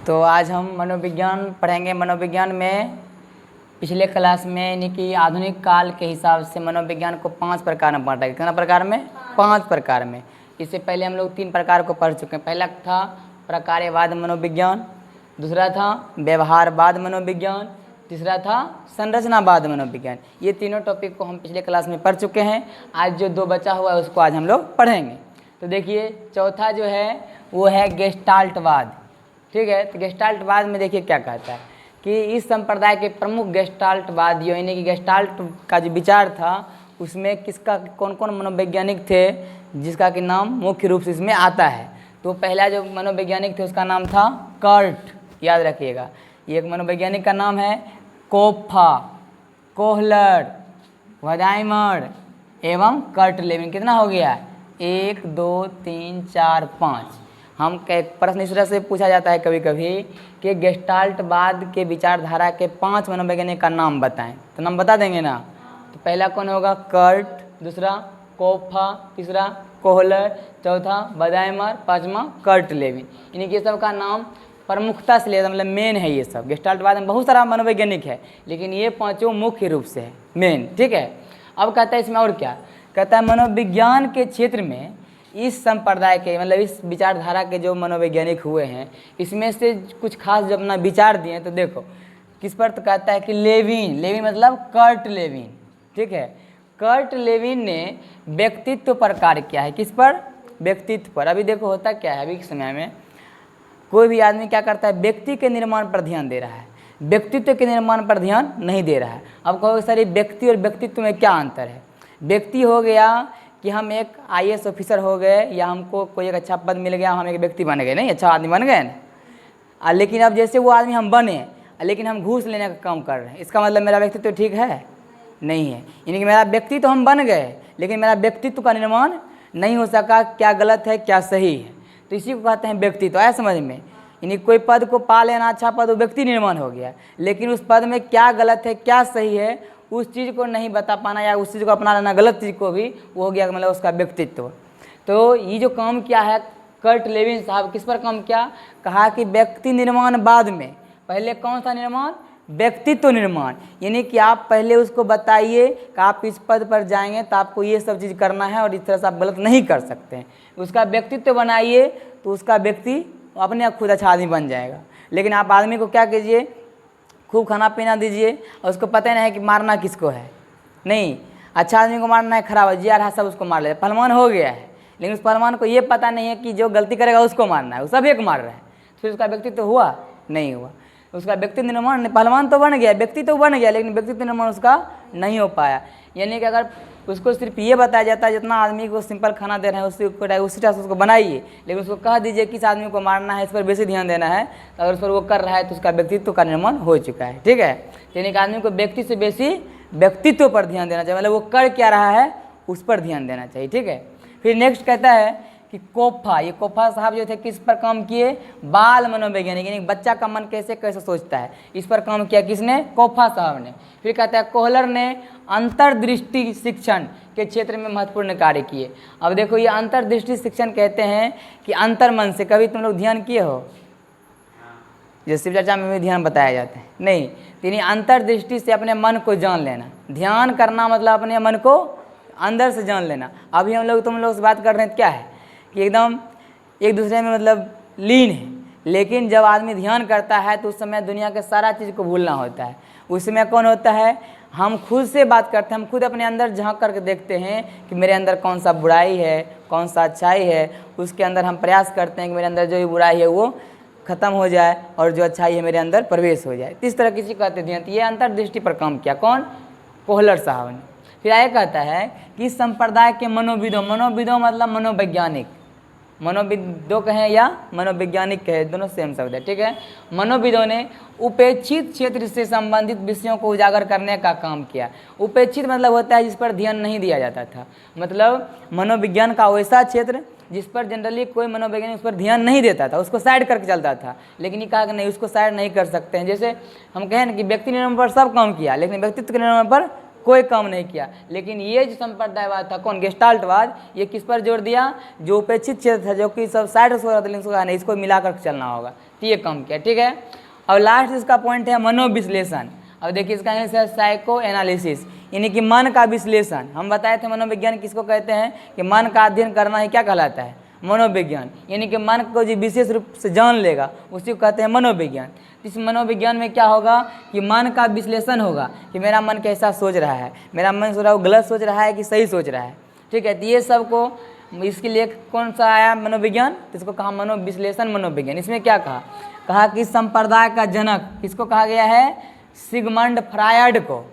तो आज हम मनोविज्ञान पढ़ेंगे। मनोविज्ञान में पिछले क्लास में यानी कि आधुनिक काल के हिसाब से मनोविज्ञान को 5 प्रकार में बांटा गया। कितना प्रकार में? 5 प्रकार में। इससे पहले हम लोग 3 प्रकार को पढ़ चुके हैं। पहला था प्रकार्यवाद मनोविज्ञान, दूसरा था व्यवहारवाद मनोविज्ञान, तीसरा था संरचनावाद मनोविज्ञान। ये तीनों टॉपिक को हम पिछले क्लास में पढ़ चुके हैं। आज जो 2 बचा हुआ है उसको आज हम लोग पढ़ेंगे। तो देखिए चौथा जो है वो है गेस्टाल्टवाद। ठीक है, तो गेस्टाल्टवाद में देखिए क्या कहता है कि इस संप्रदाय के प्रमुख गेस्टाल्टवादियों यानी कि गेस्टाल्ट का जो विचार था उसमें किसका कौन कौन मनोवैज्ञानिक थे जिसका कि नाम मुख्य रूप से इसमें आता है। तो पहला जो मनोवैज्ञानिक थे उसका नाम था कर्ट, याद रखिएगा। ये एक मनोवैज्ञानिक का नाम है कोप्फा, कोहलर, वधाइमर एवं कर्ट लेविन। कितना हो गया? 1 2 3 4 5। हम प्रश्न इस तरह से पूछा जाता है कभी कभी कि गेस्टाल्टवाद के विचारधारा के 5 मनोवैज्ञानिक का नाम बताएं, तो नाम बता देंगे ना। तो पहला कौन होगा? कर्ट, दूसरा कोप्फा, तीसरा कोहलर, चौथा वधाइमर, पांचवा कर्ट लेविन। यानी कि ये सब का नाम प्रमुखता से लिया, मतलब मेन है। ये सब गेस्टाल्टवाद में बहुत सारा मनोवैज्ञानिक है लेकिन ये 5 मुख्य रूप से है, मेन। ठीक है, अब कहता है इसमें और क्या कहता है, मनोविज्ञान के क्षेत्र में इस संप्रदाय के मतलब इस विचारधारा के जो मनोवैज्ञानिक हुए हैं इसमें से कुछ खास जो अपना विचार दिए। तो देखो किस पर, तो कहता है कि लेविन, लेविन मतलब कर्ट लेविन। ठीक है, कर्ट लेविन ने व्यक्तित्व पर कार्य किया है। किस पर? व्यक्तित्व पर। अभी देखो होता क्या है, अभी के समय में कोई भी आदमी क्या करता है, व्यक्ति के निर्माण पर ध्यान दे रहा है, व्यक्तित्व के निर्माण पर ध्यान नहीं दे रहा है। अब कहोगे सर व्यक्ति और व्यक्तित्व में क्या अंतर है? व्यक्ति हो गया कि हम एक IAS ऑफिसर हो गए या हमको कोई एक अच्छा पद मिल गया, हम एक व्यक्ति बन गए, नहीं अच्छा आदमी बन गए ना। लेकिन अब जैसे वो आदमी हम बने लेकिन हम घूस लेने का काम कर रहे हैं, इसका मतलब मेरा व्यक्तित्व ठीक है? नहीं है। यानी कि मेरा व्यक्ति तो हम बन गए लेकिन मेरा व्यक्तित्व का निर्माण नहीं हो सका। क्या गलत है क्या सही है, तो इसी को कहते हैं व्यक्तित्व। आया समझ में? यानी कोई पद को पा लेना, अच्छा पद, वो व्यक्ति निर्माण हो गया, लेकिन उस पद में क्या गलत है क्या सही है उस चीज़ को नहीं बता पाना या उस चीज़ को अपना लेना, गलत चीज़ को भी, वो हो गया मतलब उसका व्यक्तित्व। तो ये जो काम किया है कर्ट लेविन साहब, किस पर काम किया? कहा कि व्यक्ति निर्माण बाद में, पहले कौन सा निर्माण? व्यक्तित्व निर्माण। यानी कि आप पहले उसको बताइए कि आप इस पद पर जाएंगे तो आपको ये सब चीज़ करना है और इस तरह से आप गलत नहीं कर सकते हैं। उसका व्यक्तित्व बनाइए तो उसका व्यक्ति अपने आप खुद अच्छा आदमी बन जाएगा। लेकिन आप आदमी को क्या कीजिए, खूब खाना पीना दीजिए और उसको पता ही नहीं है कि मारना किसको है। नहीं, अच्छा आदमी को मारना है, खराब है, जिया रहा सब उसको मार लेता, पहलवान हो गया है, लेकिन उस पहलवान को ये पता नहीं है कि जो गलती करेगा उसको मारना है, वो सब एक मार रहा है। फिर उसका व्यक्तित्व हुआ? नहीं हुआ। उसका व्यक्तित्व निर्माण, पहलवान तो बन गया, व्यक्ति तो बन गया, लेकिन व्यक्तित्व निर्माण उसका नहीं हो पाया। यानी कि अगर उसको सिर्फ ये बताया जाता है जितना आदमी को सिंपल खाना दे रहे हैं उसी तरह से उसको बनाइए, लेकिन उसको कह दीजिए किस आदमी को मारना है, इस पर बेसी ध्यान देना है, तो अगर उस पर वो कर रहा है तो उसका व्यक्तित्व का निर्माण हो चुका है। ठीक है, यानी कि आदमी को व्यक्ति से बेसी व्यक्तित्व पर ध्यान देना चाहिए, मतलब वो कर क्या रहा है उस पर ध्यान देना चाहिए। ठीक है, फिर नेक्स्ट कहता है कि कोप्फा, ये कोप्फा साहब जो थे किस पर काम किए? बाल मनोवैज्ञानिक, यानी बच्चा का मन कैसे कैसे सोचता है इस पर काम किया। किसने? कोप्फा साहब ने। फिर कहता है कोहलर ने अंतर्दृष्टि शिक्षण के क्षेत्र में महत्वपूर्ण कार्य किए। अब देखो ये अंतर्दृष्टि शिक्षण कहते हैं कि अंतर्मन से, कभी तुम लोग ध्यान किए हो? जो शिव चर्चा में भी ध्यान बताया जाता है, नहीं, यानी अंतर्दृष्टि से अपने मन को जान लेना। ध्यान करना मतलब अपने मन को अंदर से जान लेना। अभी हम लोग तुम लोग से बात कर रहे हैं क्या है कि एकदम एक दूसरे में मतलब लीन है, लेकिन जब आदमी ध्यान करता है तो उस समय दुनिया के सारा चीज़ को भूलना होता है। उस समय कौन होता है? हम खुद से बात करते हैं, हम खुद अपने अंदर झांक करके देखते हैं कि मेरे अंदर कौन सा बुराई है कौन सा अच्छाई है, उसके अंदर हम प्रयास करते हैं कि मेरे अंदर जो भी बुराई है वो खत्म हो जाए और जो अच्छाई है मेरे अंदर प्रवेश हो जाए। इस तरह किसी कहते ध्यान। ये अंतर्दृष्टि पर काम किया कौन? कोहलर साहब ने। फिर आगे कहता है कि इस संप्रदाय के मनोविदों, मनोविदों मतलब मनोवैज्ञानिक, मनोविदों कहें या मनोवैज्ञानिक कहें, दोनों सेम शब्द है। ठीक है, मनोविदों ने उपेक्षित क्षेत्र से संबंधित विषयों को उजागर करने का काम किया। उपेक्षित मतलब होता है जिस पर ध्यान नहीं दिया जाता था, मतलब मनोविज्ञान का वैसा क्षेत्र जिस पर जनरली कोई मनोवैज्ञानिक उस पर ध्यान नहीं देता था, उसको साइड करके चलता था। लेकिन ये कहा कि नहीं, उसको साइड नहीं कर सकते हैं। जैसे हम कहें ना कि व्यक्ति निर्माण पर सब काम किया लेकिन व्यक्तित्व के निर्माण पर कोई काम नहीं किया। लेकिन ये जो संप्रदायवाद था कौन? गेस्टाल्टवाद। ये किस पर जोर दिया? जो उपेक्षित क्षेत्र था, जो कि सब साइड से हो रहा था, लेकिन नहीं, इसको मिलाकर चलना होगा। तो ये कम किया, ठीक है। और लास्ट इसका पॉइंट है मनोविश्लेषण। अब देखिए इसका इंग्लिश है साइको एनालिसिस, यानी कि मन का विश्लेषण। हम बताए थे मनोविज्ञान किसको कहते हैं कि मन का अध्ययन करना ही क्या कहलाता है, मनोविज्ञान। यानी कि मन को जो विशेष रूप से जान लेगा उसी को कहते हैं मनोविज्ञान। इस मनोविज्ञान में क्या होगा कि मन का विश्लेषण होगा कि मेरा मन कैसा सोच रहा है, मेरा मन सोच रहा है वो गलत सोच रहा है कि सही सोच रहा है, ठीक है। तो ये सब को इसके लिए कौन सा आया मनोविज्ञान, तो इसको कहा मनोविश्लेषण मनोविज्ञान। इसमें क्या कहा कि संप्रदाय का जनक किसको कहा गया है, सिगमंड फ्रायड को।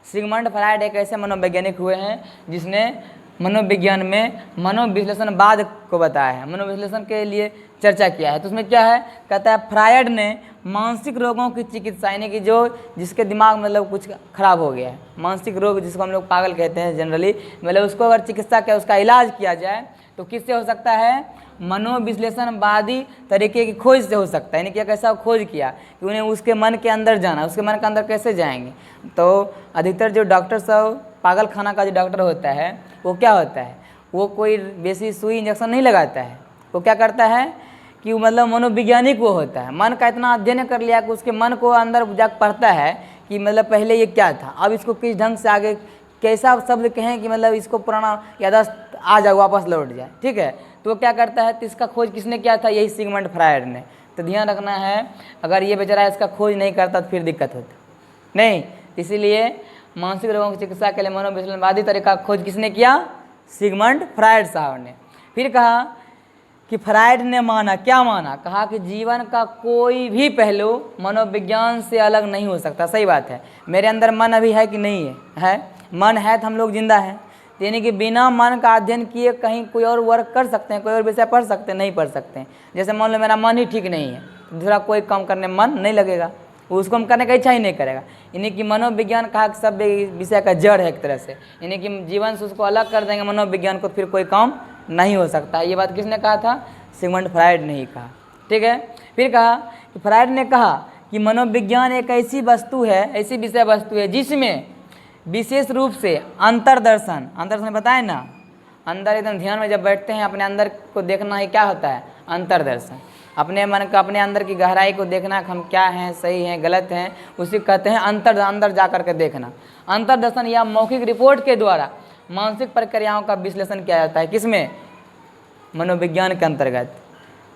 सिगमंड फ्रायड एक ऐसे मनोवैज्ञानिक हुए हैं जिसने मनोविज्ञान में मनोविश्लेषणवाद को बताया है, मनोविश्लेषण के लिए चर्चा किया है। तो उसमें क्या है, कहता है फ्रायड ने मानसिक रोगों की चिकित्सा, यानी कि जो जिसके दिमाग मतलब कुछ खराब हो गया है, मानसिक रोग जिसको हम लोग पागल कहते हैं जनरली, मतलब उसको अगर चिकित्सा किया, उसका इलाज किया जाए तो किससे हो सकता है, मनोविश्लेषणवादी तरीके की खोज से हो सकता है। यानी कि कैसा खोज किया कि उन्हें उसके मन के अंदर जाना, उसके मन के अंदर कैसे जाएंगे। तो अधिकतर जो डॉक्टर सब पागल खाना का जो डॉक्टर होता है वो क्या होता है, वो कोई बेसी सुई इंजेक्शन नहीं लगाता है, वो क्या करता है कि वो मतलब मनोवैज्ञानिक वो होता है, मन का इतना अध्ययन कर लिया कि उसके मन को अंदर जाकर पढ़ता है कि मतलब पहले ये क्या था, अब इसको किस ढंग से आगे कैसा शब्द कहें कि मतलब इसको पुराना याददाश्त आ जाए, वापस लौट जाए, ठीक है। तो वो क्या करता है, तो इसका खोज किसने किया था, यही सिगमंड फ्रायड ने। तो ध्यान रखना है, अगर ये बेचारा इसका खोज नहीं करता तो फिर दिक्कत होती नहीं। इसीलिए मानसिक रोगों की चिकित्सा के लिए मनोविश्लेषणवादी तरीका का खोज किसने किया, सिगमंड फ्रायड साहब ने। फिर कहा कि फ्रायड ने माना, क्या माना, कहा कि जीवन का कोई भी पहलू मनोविज्ञान से अलग नहीं हो सकता। सही बात है, मेरे अंदर मन अभी है कि नहीं है, मन है तो हम लोग जिंदा हैं। यानी कि बिना मन का अध्ययन किए कहीं कोई और वर्क कर सकते हैं, कोई और विषय पढ़ सकते हैं, नहीं पढ़ सकते हैं। जैसे मान लो मेरा मन ही ठीक नहीं है, दूसरा कोई काम करने में मन नहीं लगेगा, उसको हम करने का इच्छा ही नहीं करेगा। यानी कि मनोविज्ञान कहा कि सब विषय का जड़ है एक तरह से, यानी कि जीवन से उसको अलग कर देंगे मनोविज्ञान को, फिर कोई काम नहीं हो सकता। ये बात किसने कहा था, सिगमंड फ्रायड ने ही कहा, ठीक है। फिर कहा कि फ्रायड ने कहा कि मनोविज्ञान एक ऐसी वस्तु है, ऐसी विषय वस्तु है जिसमें विशेष रूप से अंतर्दर्शन बताए ना, अंदर एकदम ध्यान में जब बैठते हैं अपने अंदर को देखना ही क्या होता है, अंतर्दर्शन। अपने मन का, अपने अंदर की गहराई को देखना कि हम क्या हैं, सही हैं, गलत हैं, उसी कहते हैं अंदर जा कर के देखना। अंतर्दर्शन या मौखिक रिपोर्ट के द्वारा मानसिक प्रक्रियाओं का विश्लेषण किया जाता है, किसमें, मनोविज्ञान के अंतर्गत।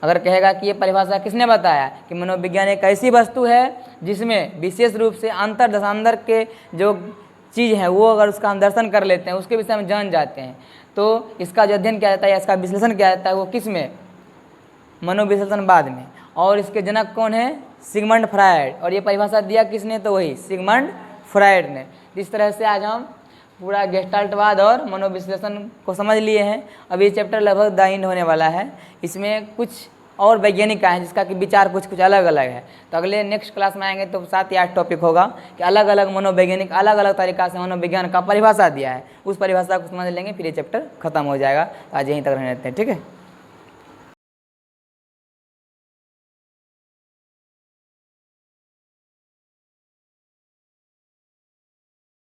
अगर कहेगा कि ये परिभाषा किसने बताया कि मनोविज्ञान एक ऐसी वस्तु है जिसमें विशेष रूप से अंतर्दर्शन, अंदर के जो चीज़ है वो अगर उसका हम दर्शन कर लेते हैं, उसके विषय में जान जाते हैं, तो इसका जो अध्ययन किया जाता है या इसका विश्लेषण किया जाता है वो किस में, मनोविश्लेषणवाद में। और इसके जनक कौन है, सिगमंड फ्रायड। और ये परिभाषा दिया किसने, तो वही सिगमंड फ्रायड ने। इस तरह से आज हम पूरा गेस्टाल्टवाद और मनोविश्लेषण को समझ लिए हैं। अब ये चैप्टर लगभग द एंड होने वाला है, इसमें कुछ और वैज्ञानिक हैं जिसका कि विचार कुछ अलग अलग है। तो अगले नेक्स्ट क्लास में आएंगे तो 7 या 8 टॉपिक होगा कि अलग अलग मनोवैज्ञानिक अलग अलग तरीका से मनोविज्ञान का परिभाषा दिया है, उस परिभाषा को समझ लेंगे, फिर ये चैप्टर खत्म हो जाएगा। आज यहीं तक रहने देते हैं, ठीक है।